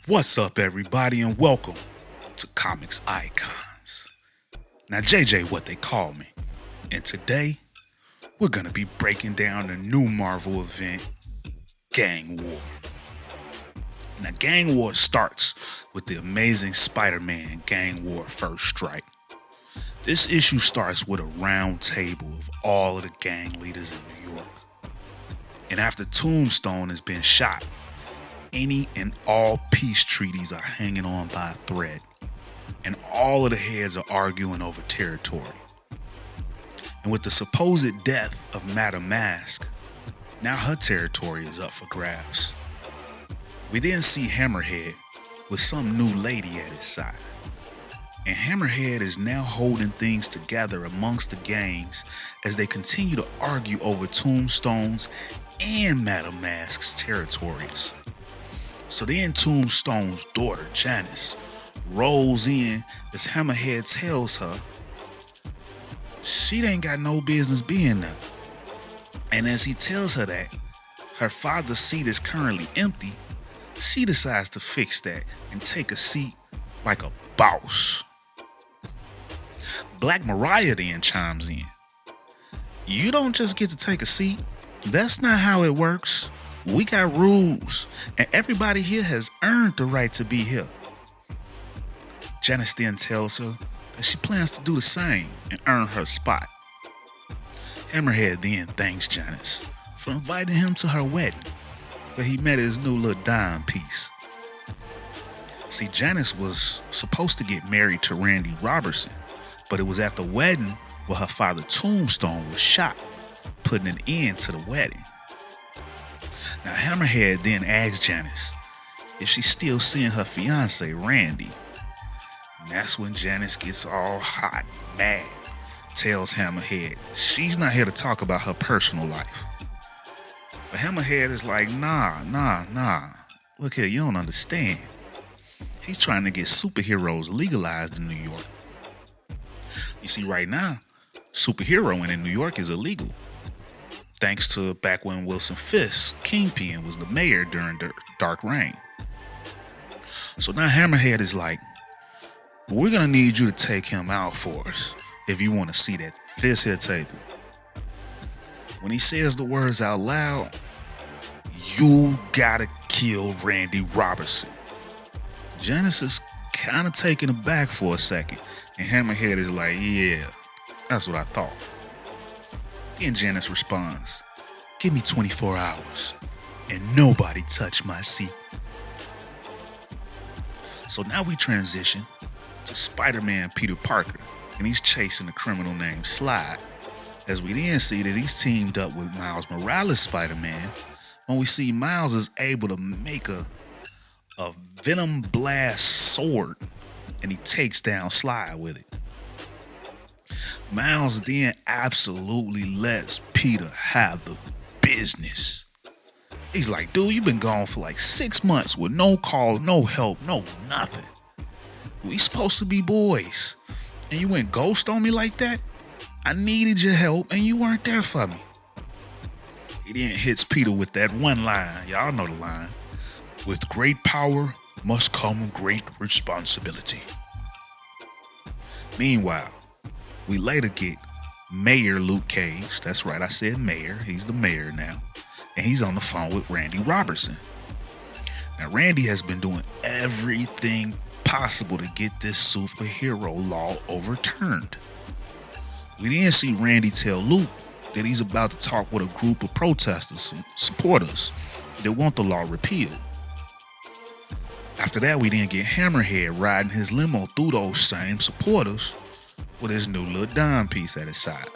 What's up, everybody, and welcome to Comics Icons. Now, JJ, what they call me, and today we're gonna be breaking down the new Marvel event, Gang War. Now, Gang War starts with the Amazing Spider-Man Gang War First Strike. This issue starts with a round table of all of the gang leaders in New York. And after Tombstone has been shot, any and all peace treaties are hanging on by a thread, and all of the heads are arguing over territory. And with the supposed death of Madame Mask, now her territory is up for grabs. We then see Hammerhead with some new lady at his side. And Hammerhead is now holding things together amongst the gangs as they continue to argue over Tombstone's and Madame Mask's territories. So then Tombstone's daughter, Janice, rolls in as Hammerhead tells her she ain't got no business being there. And as he tells her that her father's seat is currently empty, she decides to fix that and take a seat like a boss. Black Mariah then chimes in. You don't just get to take a seat. That's not how it works. We got rules, and everybody here has earned the right to be here. Janice then tells her that she plans to do the same and earn her spot. Hammerhead then thanks Janice for inviting him to her wedding, where he met his new little dime piece. See, Janice was supposed to get married to Randy Robertson, but it was at the wedding where her father Tombstone was shot, putting an end to the wedding. Now, Hammerhead then asks Janice if she's still seeing her fiance, Randy. And that's when Janice gets all hot, mad, tells Hammerhead she's not here to talk about her personal life. But Hammerhead is like, nah. Look here, you don't understand. He's trying to get superheroes legalized in New York. You see, right now, superheroing in New York is illegal. Thanks to back when Wilson Fisk, Kingpin, was the mayor during Dark Reign. So now Hammerhead is like, we're gonna need you to take him out for us if you want to see that this here table. When he says the words out loud, you gotta kill Randy Robertson. Janice is kind of taken aback for a second, and Hammerhead is like, yeah, that's what I thought. Then Janice responds, give me 24 hours and nobody touch my seat. So now we transition to Spider-Man Peter Parker, and he's chasing a criminal named Slide, as we then see that he's teamed up with Miles Morales' Spider-Man, when we see Miles is able to make a Venom Blast sword, and he takes down Slide with it. Miles then absolutely lets Peter have the business. He's like, dude, you've been gone for like 6 months with no call, no help, no nothing. We supposed to be boys, and you went ghost on me like that? I needed your help, and you weren't there for me. He then hits Peter with that one line. Y'all know the line. With great power must come great responsibility. Meanwhile, we later get Mayor Luke Cage. That's right, I said mayor. He's the mayor now. And he's on the phone with Randy Robertson. Now, Randy has been doing everything possible to get this superhero law overturned. We then see Randy tell Luke that he's about to talk with a group of protesters and supporters that want the law repealed. After that, we then get Hammerhead riding his limo through those same supporters with his new little dime piece at his side.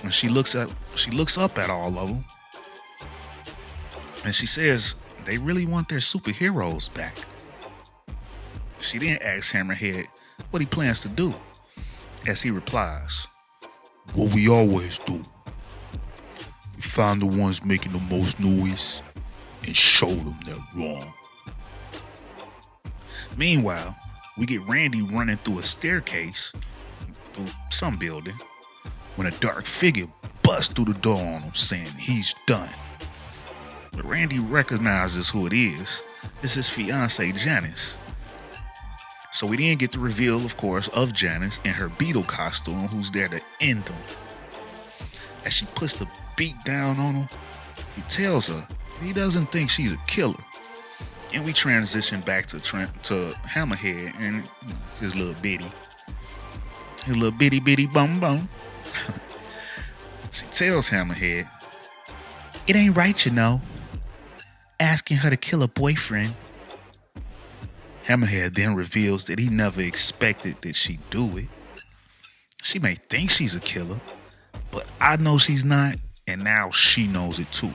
And she looks up at all of them, and she says they really want their superheroes back. She then asks Hammerhead what he plans to do, as he replies, what we always do. We find the ones making the most noise and show them they're wrong. Meanwhile, we get Randy running through a staircase through some building when a dark figure busts through the door on him saying he's done. But Randy recognizes who it is. It's his fiancee, Janice. So we then get the reveal, of course, of Janice in her Beetle costume, who's there to end him. As she puts the beat down on him, he tells her he doesn't think she's a killer. And we transition back to Hammerhead and his little bitty bum bum. She tells Hammerhead, "It ain't right, you know, asking her to kill a boyfriend." Hammerhead then reveals that he never expected that she'd do it. She may think she's a killer, but I know she's not, and now she knows it too.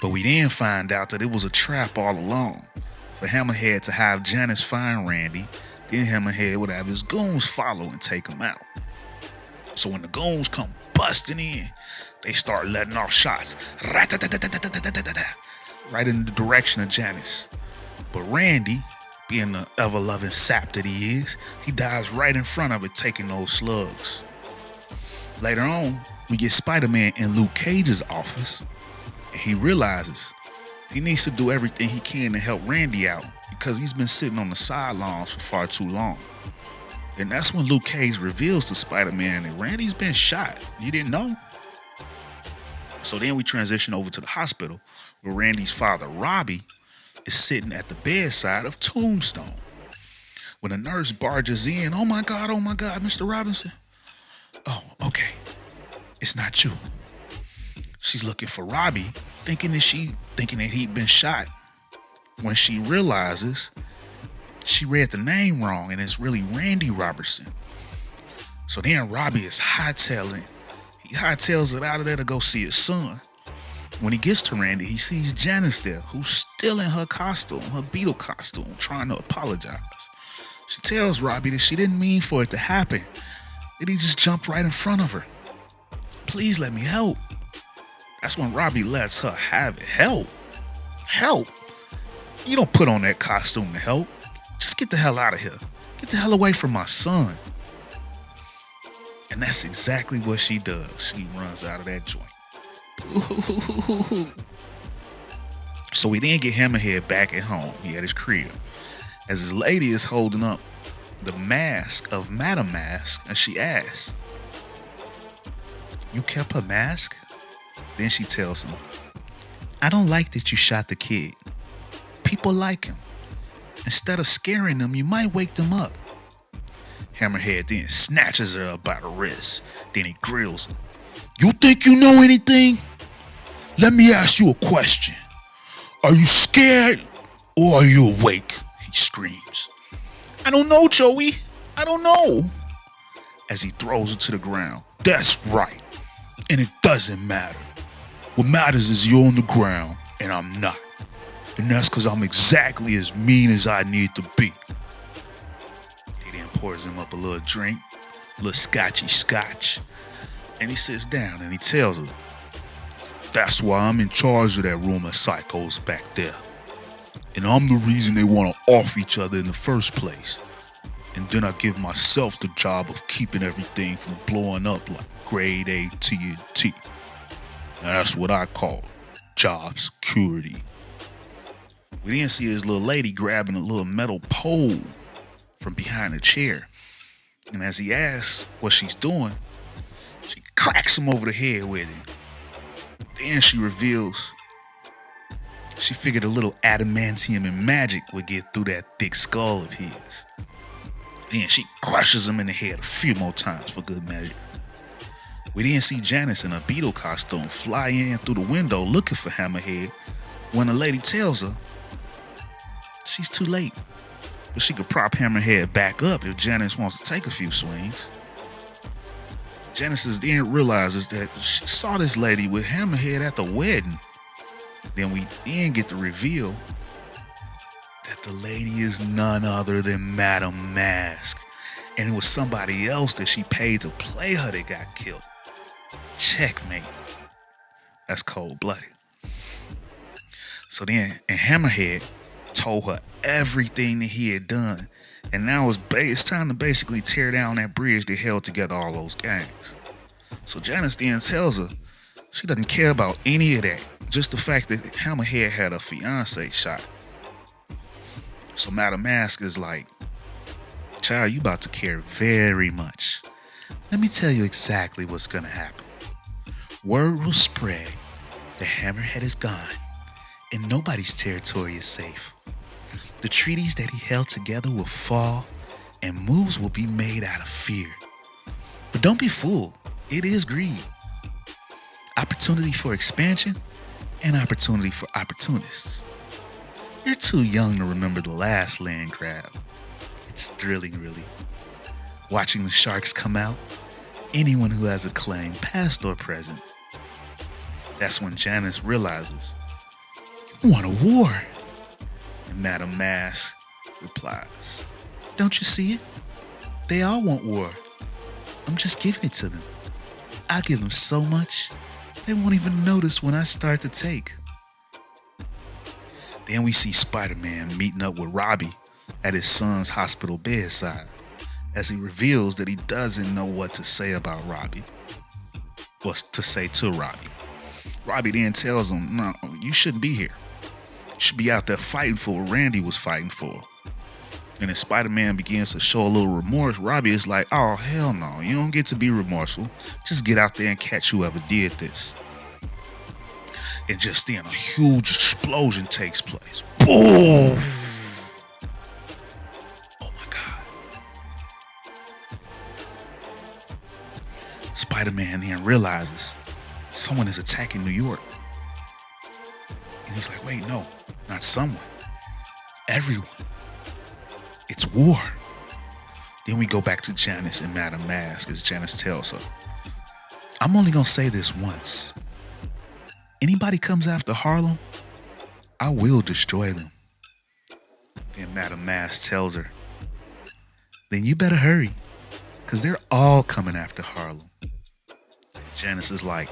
But we then find out that it was a trap all along for Hammerhead to have Janice find Randy, then Hammerhead would have his goons follow and take him out. So when the goons come busting in, they start letting off shots right in the direction of Janice. But Randy, being the ever-loving sap that he is, he dives right in front of it, taking those slugs. Later on, we get Spider-Man in Luke Cage's office, and he realizes he needs to do everything he can to help Randy out because he's been sitting on the sidelines for far too long. And that's when Luke Cage reveals to Spider-Man that Randy's been shot. You didn't know? So then we transition over to the hospital where Randy's father, Robbie, is sitting at the bedside of Tombstone. When the nurse barges in, oh my God, Mr. Robinson. Oh, okay. It's not you. She's looking for Robbie, thinking that he'd been shot. When she realizes she read the name wrong and it's really Randy Robertson. So then Robbie is hightailing. He hightails it out of there to go see his son. When he gets to Randy, he sees Janice there, who's still in her costume, her Beetle costume, trying to apologize. She tells Robbie that she didn't mean for it to happen, that he just jumped right in front of her. Please let me help. That's when Robbie lets her have it. Help. You don't put on that costume to help. Just get the hell out of here. Get the hell away from my son. And that's exactly what she does. She runs out of that joint. So we then get Hammerhead back at home. He at his crib. As his lady is holding up the mask of Madam Mask, and she asks, "You kept her mask?" Then she tells him, "I don't like that you shot the kid. People like him. Instead of scaring them, you might wake them up." Hammerhead then snatches her up by the wrist. Then he grills her. "You think you know anything? Let me ask you a question. Are you scared or are you awake?" He screams. "I don't know, Joey. I don't know." As he throws her to the ground. "That's right. And it doesn't matter. What matters is you're on the ground and I'm not. And that's because I'm exactly as mean as I need to be." He then pours him up a little drink, a little scotch. And he sits down and he tells her, "That's why I'm in charge of that room of psychos back there. And I'm the reason they want to off each other in the first place. And then I give myself the job of keeping everything from blowing up like grade A TNT. Now that's what I call job security." We then see his little lady grabbing a little metal pole from behind a chair. And as he asks what she's doing, she cracks him over the head with it. Then she reveals she figured a little adamantium and magic would get through that thick skull of his. Then she crushes him in the head a few more times for good measure. We then see Janice in a Beetle costume fly in through the window looking for Hammerhead when the lady tells her she's too late, but she could prop Hammerhead back up if Janice wants to take a few swings. Janice then realizes that she saw this lady with Hammerhead at the wedding. Then we then get the reveal that the lady is none other than Madam Mask. And it was somebody else that she paid to play her that got killed. Checkmate. That's cold-blooded. So then, and Hammerhead told her everything that he had done. And now it's time to basically tear down that bridge that held together all those gangs. So Janice then tells her She doesn't care about any of that. Just the fact that Hammerhead had a fiance shot. So Madam Mask is like, child, you about to care very much. Let me tell you exactly what's gonna happen. Word will spread that Hammerhead is gone and nobody's territory is safe. The treaties that he held together will fall and moves will be made out of fear. But don't be fooled, it is greed. Opportunity for expansion and opportunity for opportunists. You're too young to remember the last land grab. It's thrilling, really. Watching the sharks come out, anyone who has a claim, past or present. That's when Janice realizes, you want a war. And Madam Mask replies, don't you see it? They all want war. I'm just giving it to them. I give them so much, they won't even notice when I start to take. Then we see Spider-Man meeting up with Robbie at his son's hospital bedside as he reveals that he doesn't know what to say about Robbie. Or to say to Robbie. Robbie then tells him, no, you shouldn't be here. You should be out there fighting for what Randy was fighting for. And as Spider-Man begins to show a little remorse, Robbie is like, oh, hell no, you don't get to be remorseful. Just get out there and catch whoever did this. And just then, a huge explosion takes place. Boom! Oh my God. Spider-Man then realizes someone is attacking New York. And he's like, wait, no, not someone. Everyone. It's war. Then we go back to Janice and Madam Mask as Janice tells her, I'm only gonna say this once. Anybody comes after Harlem, I will destroy them. Then Madam Mask tells her, then you better hurry, because they're all coming after Harlem. And Janice is like,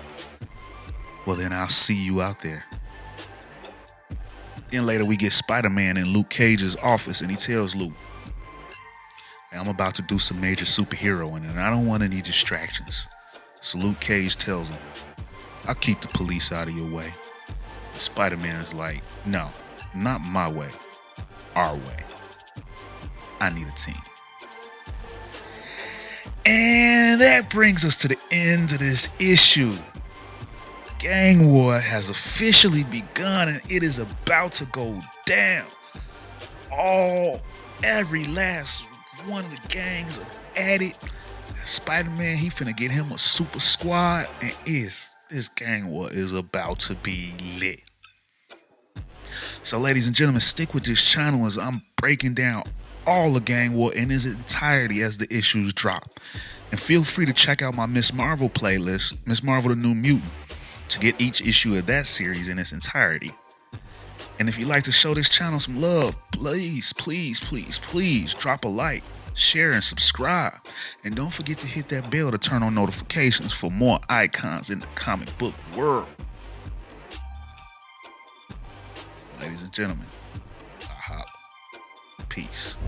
well then I'll see you out there. Then later we get Spider-Man in Luke Cage's office and he tells Luke, hey, I'm about to do some major superheroing and I don't want any distractions. So Luke Cage tells him, I'll keep the police out of your way. And Spider-Man is like, no, not my way, our way. I need a team. And that brings us to the end of this issue. Gang war has officially begun and it is about to go down. Every last one of the gangs are at it. Spider-Man, he finna get him a super squad and this gang war is about to be lit. So ladies and gentlemen, stick with this channel as I'm breaking down all the gang war in its entirety as the issues drop. And feel free to check out my Miss Marvel playlist, Miss Marvel the New Mutant, to get each issue of that series in its entirety. And if you'd like to show this channel some love, please drop a like, share, and subscribe. And don't forget to hit that bell to turn on notifications for more icons in the comic book world. Ladies and gentlemen, I holla. Peace.